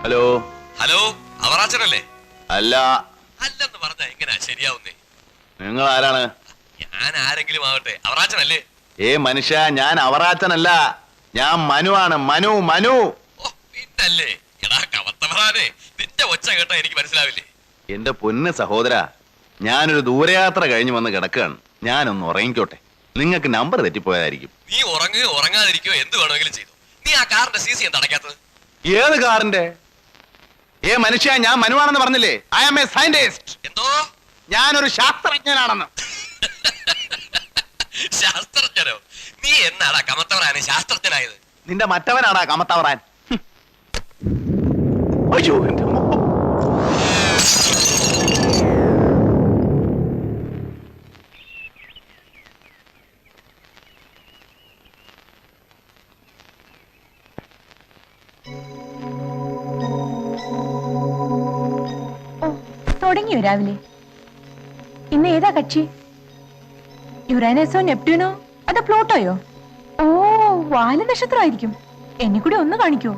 Hello hello, അവറാച്ചനല്ലേ? അല്ല. അല്ലെന്ന് പറഞ്ഞാ എങ്ങനെയാ ശരിയാവുന്നേ? നിങ്ങൾ ആരാണ്? ഞാൻ ആരെങ്കിലും ആവട്ടെ, അവറാച്ചനല്ലേ? മനുഷ്യ, ഞാൻ അവറാച്ചനല്ല, ഞാൻ മനുവാണ്. മനു മനു. ഓ പിന്നല്ലേ. എടാ കവത്തവറാനെ, നിന്റെ ഒച്ച കേട്ടാ എനിക്ക് മനസ്സിലാവില്ലേ? എന്റെ പൊന്ന് സഹോദര, ഞാനൊരു ദൂരയാത്ര കഴിഞ്ഞു വന്ന് കിടക്കുകയാണ്. ഞാനൊന്ന് ഉറങ്ങിക്കോട്ടെ. നിങ്ങൾക്ക് നമ്പർ തെറ്റിപ്പോയതായിരിക്കും. നീ ഉറങ്ങുകയോ ഉറങ്ങാതിരിക്കോ എന്ത് വേണമെങ്കിലും ചെയ്തു. നീ ആ കാറിന്റെ CC എന്താ അടയ്ക്കാത്തത്? ഏത് കാറിന്റെ? മനുഷ്യ, ഞാൻ മനുവാണെന്ന് പറഞ്ഞില്ലേ? I am a scientist. എന്തോ? ഞാനൊരു ശാസ്ത്രജ്ഞനാണെന്ന്. ശാസ്ത്രജ്ഞനോ? നീ എന്നാടാ കമത്തവറാനെ ശാസ്ത്രജ്ഞനായത്? നിന്റെ മറ്റവനാടാ കമത്തവറാൻ. അയ്യോ, എന്റെ അമ്മോ. തുടങ്ങിയോ രാവിലെ? ഇന്ന് ഏതാ കക്ഷി? യുറാനസോ, നെപ്റ്റ്യൂണോ, അതോ പ്ലൂട്ടോയോ? ഓ, വാല് നക്ഷത്രമായിരിക്കും. എന്നെ കൂടി ഒന്ന് കാണിക്കോ?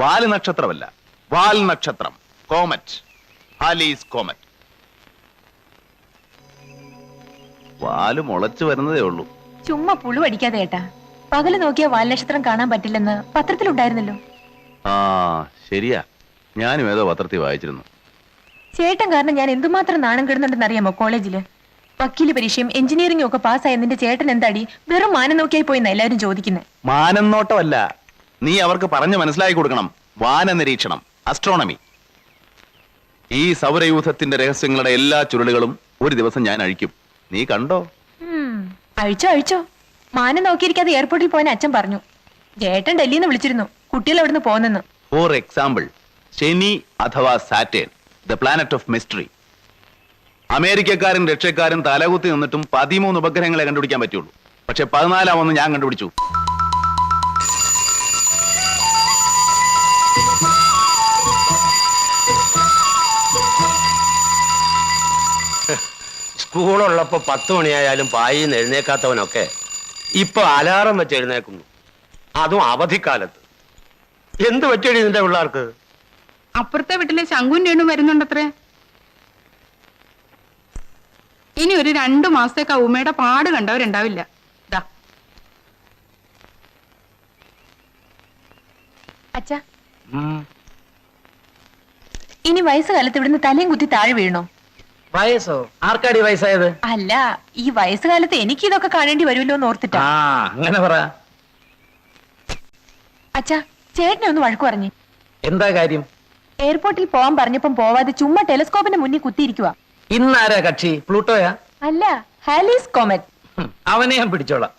വാല് നക്ഷത്രമല്ല, വാൽ നക്ഷത്രം. കോമറ്റ്. Halley's comet. വാല് മുളച്ചു വരുന്നതേ ഉള്ളൂ. ചുമ്മാ പുളുവടിക്കാതെ ഏട്ടാ. പകല് നോക്കിയ വാൽ നക്ഷത്രം കാണാൻ പറ്റില്ലെന്ന് പത്രത്തിലുണ്ടായിരുന്നല്ലോ. ആ ശരിയാ, ഞാനും ഏതോ പത്രത്തിൽ വായിച്ചിരുന്നു. ചേട്ടൻ കാരണം ഞാൻ എന്തുമാത്രം നാണം കിടുന്നുണ്ടെന്ന് അറിയാമോ കോളേജില്? വക്കീല് പരീക്ഷയും എഞ്ചിനീയറിംഗും ഒക്കെ പാസ്സായ നിന്റെ ചേട്ടൻ എന്താടി വെറും മാനം നോക്കിയായി പോയിന്ന എല്ലാവരും ചോദിക്കുന്നത്. മാനം നോട്ടമല്ല, നീ അവർക്ക് പറഞ്ഞു മനസ്സിലാക്കി കൊടുക്കണം. വാന നിരീക്ഷണം, അസ്ട്രോണമി. ഈ സൗരയൂഥത്തിന്റെ രഹസ്യങ്ങളുടെ എല്ലാ ചുരുളുകളും ഒരു ദിവസം ഞാൻ അഴിക്കും. നീ കണ്ടോ? അഴിച്ചോ അഴിച്ചോ. മാനം നോക്കിയിരിക്കാതെ എയർപോർട്ടിൽ പോയതിന് അച്ഛൻ പറഞ്ഞു. ചേട്ടൻ ഡൽഹിയിൽ നിന്ന് വിളിച്ചിരുന്നു, കുട്ടികൾ എവിടുന്ന് പോകുന്നെന്ന്. ഫോർ എക്സാമ്പിൾ, ശനി അഥവാ Saturn, the planet of mystery. അമേരിക്കക്കാരും റഷ്യക്കാരും തലകുത്തി നിന്നിട്ടും 13 ഉപഗ്രഹങ്ങളെ കണ്ടുപിടിക്കാൻ പറ്റുള്ളൂ. പക്ഷെ 14 ഞാൻ കണ്ടുപിടിച്ചു. സ്കൂളുള്ളപ്പോ 10 മണിയായാലും പായിൽ നിന്ന് എഴുന്നേക്കാത്തവനൊക്കെ ഇപ്പൊ അലാറം വെച്ച് എഴുന്നേക്കുന്നു, അതും അവധിക്കാലത്ത്. എന്ത് പറ്റിയടി നിന്റെ പിള്ളേർക്ക്? അപ്പുറത്തെ വീട്ടിലെ ശങ്കുൻ രേണു വരുന്നുണ്ടത്രേ. ഇനി ഒരു 2 മാസത്തേക്ക് ഉമ്മയുടെ പാട് കണ്ടവരുണ്ടാവില്ല. അച്ഛാ, ഇനി വയസ്സുകാലത്ത് ഇവിടുന്ന് തലയും കുത്തി താഴെ വീഴണോ? വയസ്സോ? ആർക്കാടി വയസ്സായത്? അല്ല, ഈ വയസ്സുകാലത്ത് എനിക്ക് ഇതൊക്കെ കാണേണ്ടി വരുമല്ലോ എന്ന് ഓർത്തിട്ടാ. അങ്ങനെ പറ. അച്ഛാ, ചേട്ടനെ ഒന്ന് വഴക്കു പറഞ്ഞേ. എന്താ കാര്യം? എയർപോർട്ടിൽ പോവാൻ പറഞ്ഞപ്പം പോവാതെ ചുമ്മാ ടെലിസ്കോപ്പിന്റെ മുന്നിൽ കുത്തിയിരിക്കുക. ഇന്നാരാ കക്ഷി? പ്ലൂട്ടോയാ? അല്ല, ഹാലീസ് കോമറ്റ്. അവനെ ഞാൻ പിടിച്ചോളാം.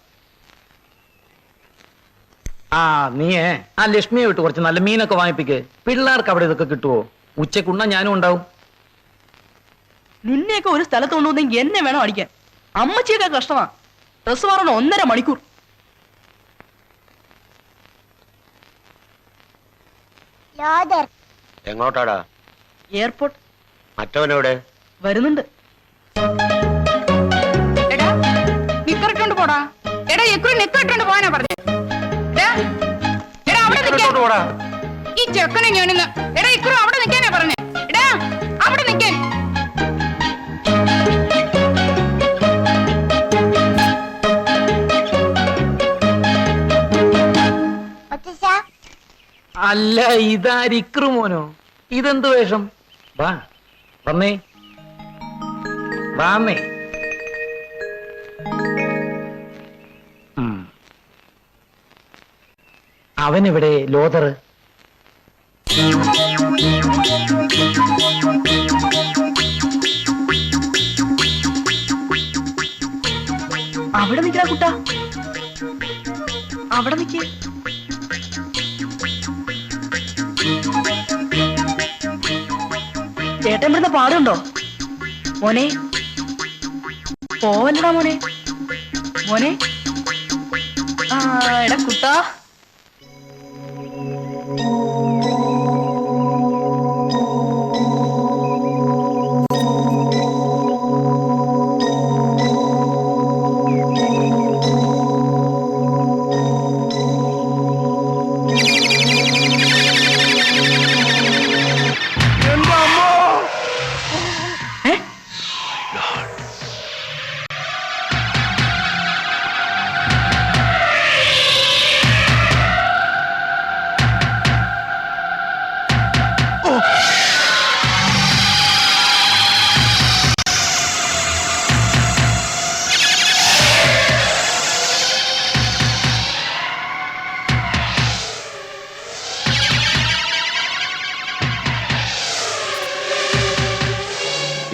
നീയേ ആ ലക്ഷ്മിയെ വിട്ട് കുറച്ച് നല്ല മീനൊക്കെ വാങ്ങിപ്പിക്ക്. പിള്ളേർക്ക് അവിടെ ഇതൊക്കെ കിട്ടുവോ? ഉച്ചക്കുണ്ണ ഞാനും ഉണ്ടാവും. നിന്നെയൊക്കെ ഒരു സ്ഥലത്ത് കൊണ്ടുവന്നെങ്കിൽ എന്നെ വേണം അടിക്കാൻ. അമ്മച്ചിയൊക്കെ കഷ്ടമാ. ഡ്രസ് മാറണം 1.5 മണിക്കൂർ. എങ്ങോട്ടാടാ? എയർപോർട്ട്. മറ്റവനെവിടെ? വരുന്നുണ്ട്. എടാ നിക്കറിട്ടോണ്ട് പോടാ. എടാ എക്കുറി നിക്കറിട്ടോണ്ട് പോകാനാ പറഞ്ഞേ. എടാ അവിടെ നിൽക്കാൻ. ഈ ചെക്കനെ ഞാനിന്ന്. എടാ ഇക്കുറി അവിടെ നിൽക്കാനാ പറഞ്ഞേ. എടാ അവിടെ നിൽക്കാൻ. അല്ല, ഇതാരിക്രു മോനോ? ഇതെന്ത് വേഷം? വാ വന്നേ, വാന്നേ. അവനെവിടെ ലോതർ? അവിടെ നിൽക്കണ കുട്ടാ, അവിടെ നിൽക്കേ. ചേട്ടൻ ഇവിടുന്ന് പാടുണ്ടോ മോനെ? പോവല്ലടാ മോനെ. മോനെ എടാ കുട്ടാ.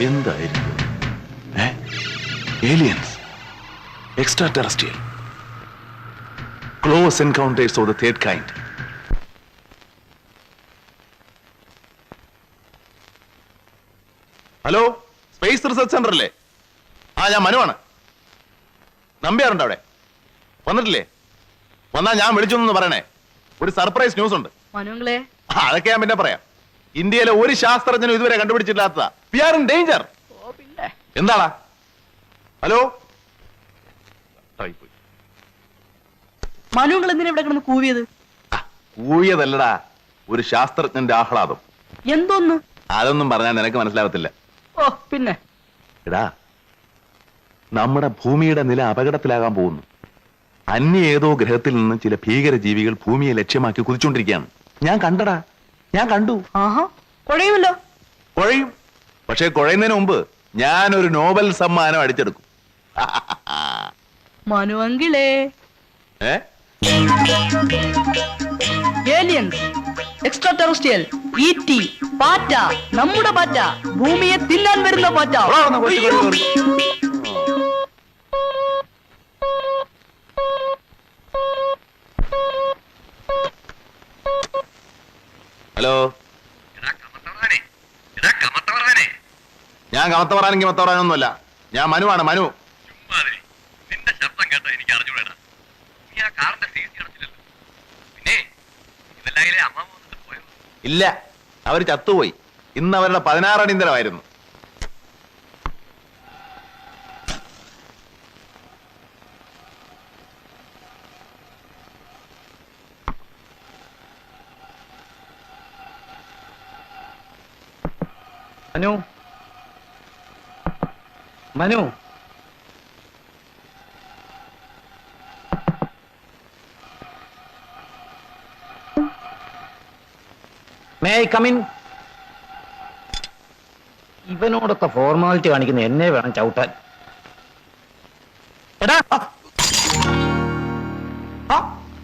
എന്തായിരിക്കും? Aliens, extra terrestrial, close encounters of the third kind. Hello, space research centre അല്ലേ? ഞാൻ മനുവാണ്. നമ്പ്യാറുണ്ട് അവിടെ? വന്നിട്ടില്ലേ? വന്നാ ഞാൻ വിളിച്ചൊന്നു പറയണേ. ഒരു സർപ്രൈസ് ന്യൂസ് ഉണ്ട്. മനുങ്ങളെ അതൊക്കെ ഞാൻ പിന്നെ പറയാം. ഇന്ത്യയിലെ ഒരു ശാസ്ത്രജ്ഞനും ഇതുവരെ കണ്ടുപിടിച്ചിട്ടില്ലാത്തതാ. We are in danger. എന്താടാ? ഹലോ, മനുങ്ങൾ എന്തിനാ ഇവിടെ കിടന്ന് കൂവിയത്? ഊയതല്ലടാ, ഒരു ശാസ്ത്രജ്ഞന്റെ ആഹ്ലാദം. എന്തോന്ന്? അതൊന്നും പറഞ്ഞാൽ നിനക്ക് മനസ്സിലാവത്തില്ല. ഓ പിന്നെ എടാ, നമ്മുടെ ഭൂമിയുടെ നില അപകടത്തിലാകാൻ പോകുന്നു. അന്യ ഏതോ ഗ്രഹത്തിൽ നിന്ന് ചില ഭീകര ജീവികൾ ഭൂമിയെ ലക്ഷ്യമാക്കി കുതിച്ചുകൊണ്ടിരിക്കുകയാണ്. ഞാൻ കണ്ടടാ, ഞാൻ കണ്ടു. ആഹാ, കുഴയുമല്ലോ. കുഴയും. പക്ഷെ കുഴയുന്നതിന് മുമ്പ് ഞാനൊരു നോബൽ സമ്മാനം അടിച്ചെടുക്കും. മനുവെങ്കിലേ ഏലിയൻസ്, എക്സ്ട്രാ ടെറസ്ട്രിയൽ, ഈറ്റി, പാറ്റ, നമ്മുടെ പാറ്റ, ഭൂമിയെ തിന്നാൻ വരുന്ന പാറ്റ. ഹലോ, ഞാൻ കമത്ത പറയാനെങ്കിൽ മത്ത പറയാനൊന്നുമല്ല. ഞാൻ മനുവാണ്, മനു. നിന്റെ ശബ്ദം കേട്ടാ എനിക്ക് അറിഞ്ഞൂടാ. നീ ആ കാറിന്റെ സീറ്റ് അടച്ചില്ലല്ലോ. പിന്നെ ഇതെല്ലാം അമ്മ വന്നിട്ട് പോയോ? ഇല്ല, അവര് ചത്തുപോയി. ഇന്ന് അവരുടെ 16 അടിയന്തരമായിരുന്നു. Manu, Manu, may I come in? ഇവനോടൊക്കെ ഫോർമാലിറ്റി കാണിക്കുന്ന എന്നെ വേണം ചവിട്ടാൻ. എടാ,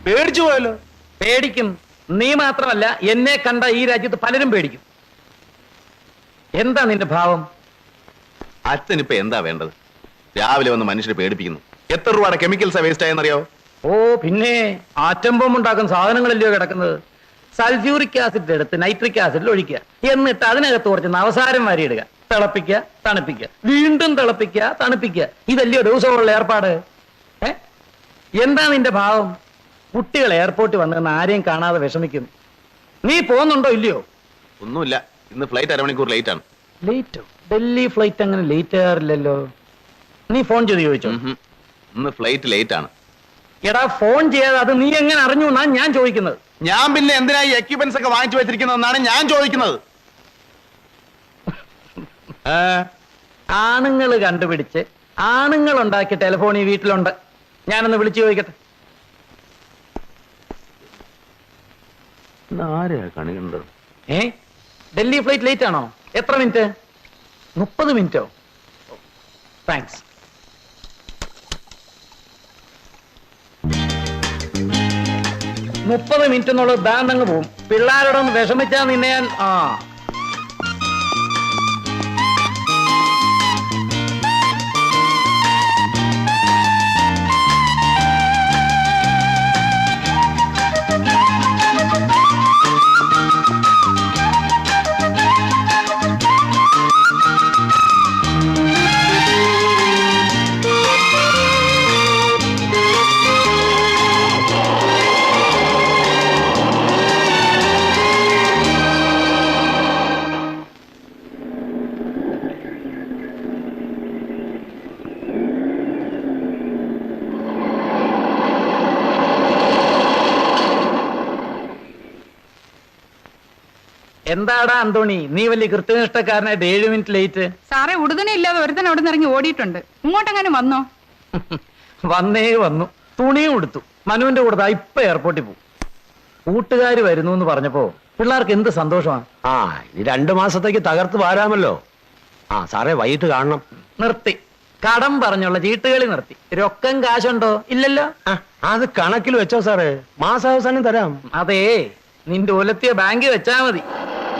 പേടിച്ചു പോയല്ലോ. പേടിക്കും. നീ മാത്രമല്ല, എന്നെ കണ്ട ഈ രാജ്യത്ത് പലരും പേടിക്കും. എന്താ നിന്റെ ഭാവം? അച്ഛനിപ്പോ എന്താ വേണ്ടത്? രാവിലെ വന്ന് മനുഷ്യരെ പേടിപ്പിക്കുന്നു. എത്ര രൂപയുടെ കെമിക്കൽസാ വേസ്റ്റ് ആയെന്നറിയോ? ഓ പിന്നെ, ആറ്റം ബോംബ് ഉണ്ടാക്കുന്ന സാധനങ്ങളല്ലയോ കിടക്കുന്നത്. സൾഫ്യൂറിക് ആസിഡ് എടുത്ത് നൈട്രിക് ആസിഡിൽ ഒഴിക്കുക, എന്നിട്ട് അതിനകത്ത് കുറച്ച് നവസാരം വാരിയിടുക, തിളപ്പിക്കുക, തണുപ്പിക്കുക, വീണ്ടും തിളപ്പിക്കുക, തണുപ്പിക്കുക. ഇതല്ലയോ ദിവസമുള്ള ഏർപ്പാട്? എന്താ നിന്റെ ഭാവം? കുട്ടികൾ എയർപോർട്ടിൽ വന്ന് ആരെയും കാണാതെ വിഷമിക്കും. നീ പോകുന്നുണ്ടോ ഇല്ലയോ? ഒന്നുമില്ല, ഇന്ന് ഫ്ലൈറ്റ് അരമണിക്കൂർ ലേറ്റ് ആണ്. ലേറ്റോ? ഡൽഹി ഫ്ലൈറ്റ് അങ്ങനെ ലേറ്റ് ആകാറില്ലല്ലോ. നീ ഫോൺ ചെയ്ത് ചോദിച്ചോ? ഇന്ന് ഫ്ലൈറ്റ് ലേറ്റ് ആണ്. എടാ, ഫോൺ ചെയ്യാതെ അത് നീ എങ്ങനെ അറിഞ്ഞു എന്നാണ് ഞാൻ ചോദിക്കുന്നത്. ഞാൻ പിന്നെ എന്തിനാ ഈ എക്യുപ്മെന്റ്സ് ഒക്കെ വാങ്ങിച്ചു വെച്ചിരിക്കുന്നതെന്നാണ് ഞാൻ ചോദിക്കുന്നത്. ആണുങ്ങൾ കണ്ടുപിടിച്ച് ആണുങ്ങൾ ഉണ്ടാക്കിയ ടെലിഫോൺ ഈ വീട്ടിലുണ്ട്. ഞാനൊന്ന് വിളിച്ചു ചോദിക്കട്ടെ. ആരെയാ കണി കണ്ടത്? ഡൽഹി ഫ്ലൈറ്റ് ലേറ്റ് ആണോ? എത്ര മിനിറ്റ്? 30 മിനിറ്റോ? താങ്ക്സ്. മുപ്പത് മിനിറ്റ് എന്നുള്ളത് ദാണ്ടങ്ങ് പോവും. പിള്ളേരോടൊന്ന് വിഷമിച്ചാ നിന്നെ ഞാൻ എന്താടാ അന്തോണി, നീ വലിയ കൃത്യനിഷ്ഠക്കാരനായിട്ട് 7 മിനിറ്റ് ലേറ്റ്? സാറേ, ഉടുതനെ ഇല്ലാതെ ഒരുത്തൻ അവിടെ നിന്ന് ഇറങ്ങി ഓടിയിട്ടുണ്ട്. ഇങ്ങോട്ടെങ്ങാനും വന്നോ? വന്നേ വന്നു. തുണിയും കൊടുത്തു. മനുവിന്റെ കൂടെ ഇപ്പൊ എയർപോർട്ടിൽ പോകും. കൂട്ടുകാർ വരുന്നു എന്ന് പറഞ്ഞപ്പോ പിള്ളേർക്ക് എന്ത് സന്തോഷമാണ്. ഇനി 2 മാസത്തേക്ക് തകർത്ത് വാരാമല്ലോ. സാറേ, വൈകിട്ട് കാണണം. നിർത്തി. കടം പറഞ്ഞുള്ള ചീട്ടുകളി നിർത്തി. രൊക്കം കാശുണ്ടോ? ഇല്ലല്ലോ. അത് കണക്കിൽ വെച്ചോ സാറേ, മാസാവസാനം തരാം. അതേ, നിന്റെ ഒലത്തിയ ബാങ്കിൽ വെച്ചാ മതി.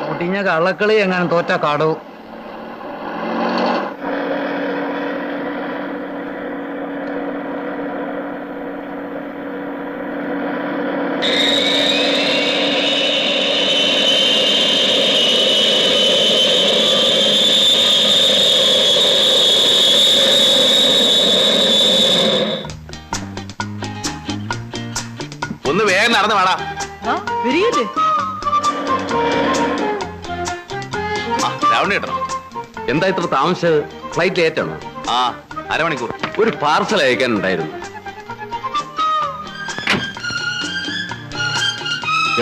മുട്ടിഞ്ഞ കള്ളക്കളി എങ്ങാനും തോറ്റ കടവും. ഉണ്ണിയേട്ടാ. എന്താ ഇത്ര താമസിച്ചത്? ഫ്ലൈറ്റ് ലേറ്റ് ആണോ? ആ, അരമണിക്കൂർ. ഒരു പാർസൽ അയക്കാനുണ്ടായിരുന്നു.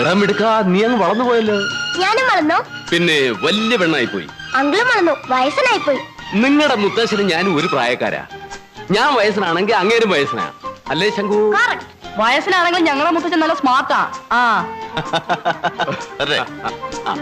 ഇടം എടുക്കാ, നീ അങ്ങ് വളർന്നു പോയല്ലോ. ഞാനും വളർന്നോ? പിന്നെ വലിയ പെണ്ണായി പോയി. അങ്കിളും വളർന്നു, വയസ്സനായി പോയി. നിങ്ങളുടെ മുത്തശ്ശനും ഞാനും ഒരു പ്രായക്കാരാ. ഞാൻ വയസ്സനാണെങ്കിൽ അങ്ങേരും വയസ്സനാ, അല്ലേ ശങ്കു? വയസ്സിലാണെങ്കിൽ ഞങ്ങളെ മുത്തച്ഛൻ നല്ല സ്മാർട്ടാ. ആ അതെ. ആ.